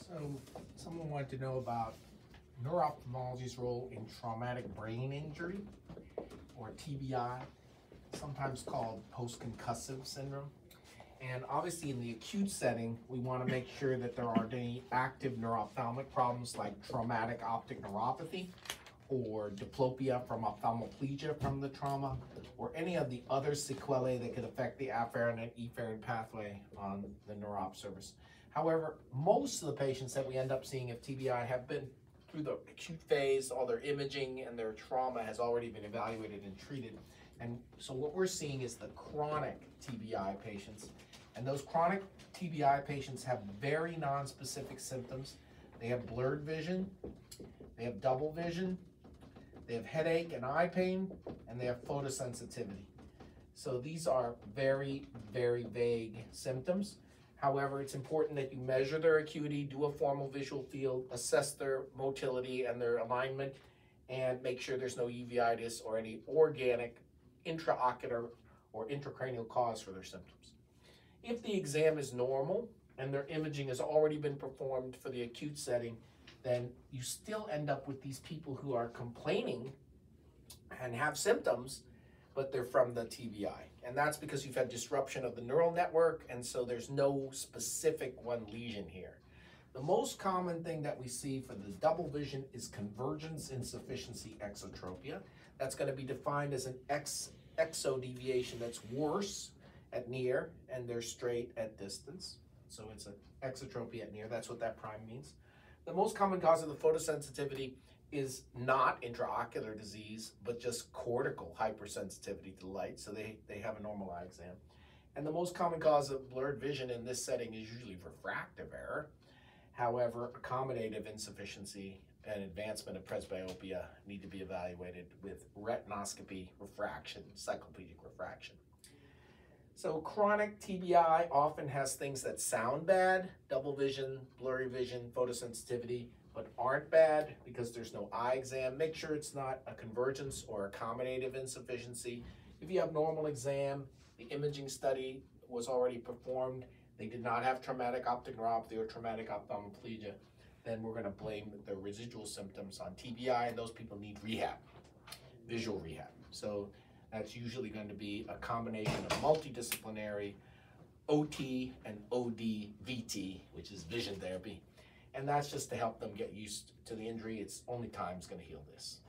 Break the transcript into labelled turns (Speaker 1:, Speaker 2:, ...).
Speaker 1: So someone wanted to know about neuro-ophthalmology's role in traumatic brain injury, or TBI, sometimes called post-concussive syndrome. And obviously in the acute setting, we want to make sure that there aren't any active neuro-ophthalmic problems like traumatic optic neuropathy or diplopia from ophthalmoplegia from the trauma, or any of the other sequelae that could affect the afferent and efferent pathway on the neuro-op service. However, most of the patients that we end up seeing of TBI have been through the acute phase, all their imaging and their trauma has already been evaluated and treated. And so what we're seeing is the chronic TBI patients. And those chronic TBI patients have very nonspecific symptoms. They have blurred vision, they have double vision, they have headache and eye pain, and they have photosensitivity. So these are very, very vague symptoms. However, it's important that you measure their acuity, do a formal visual field, assess their motility and their alignment, and make sure there's no uveitis or any organic intraocular or intracranial cause for their symptoms. If the exam is normal and their imaging has already been performed for the acute setting, then you still end up with these people who are complaining and have symptoms, but they're from the TBI. And that's because you've had disruption of the neural network, and so there's no specific one lesion here. The most common thing that we see for the double vision is convergence insufficiency exotropia. That's going to be defined as an exodeviation that's worse at near and they're straight at distance. So it's an exotropia at near. That's what that prime means. The most common cause of the photosensitivity is not intraocular disease, but just cortical hypersensitivity to light. So they have a normal eye exam. And the most common cause of blurred vision in this setting is usually refractive error. However, accommodative insufficiency and advancement of presbyopia need to be evaluated with retinoscopy refraction, cycloplegic refraction. So chronic TBI often has things that sound bad, double vision, blurry vision, photosensitivity, but aren't bad because there's no eye exam. Make sure it's not a convergence or accommodative insufficiency. If you have normal exam, the imaging study was already performed, they did not have traumatic optic neuropathy or traumatic ophthalmoplegia, then we're going to blame the residual symptoms on TBI, and those people need rehab, visual rehab. So that's usually going to be a combination of multidisciplinary OT and OD-VT, which is vision therapy. And that's just to help them get used to the injury. It's only time's going to heal this.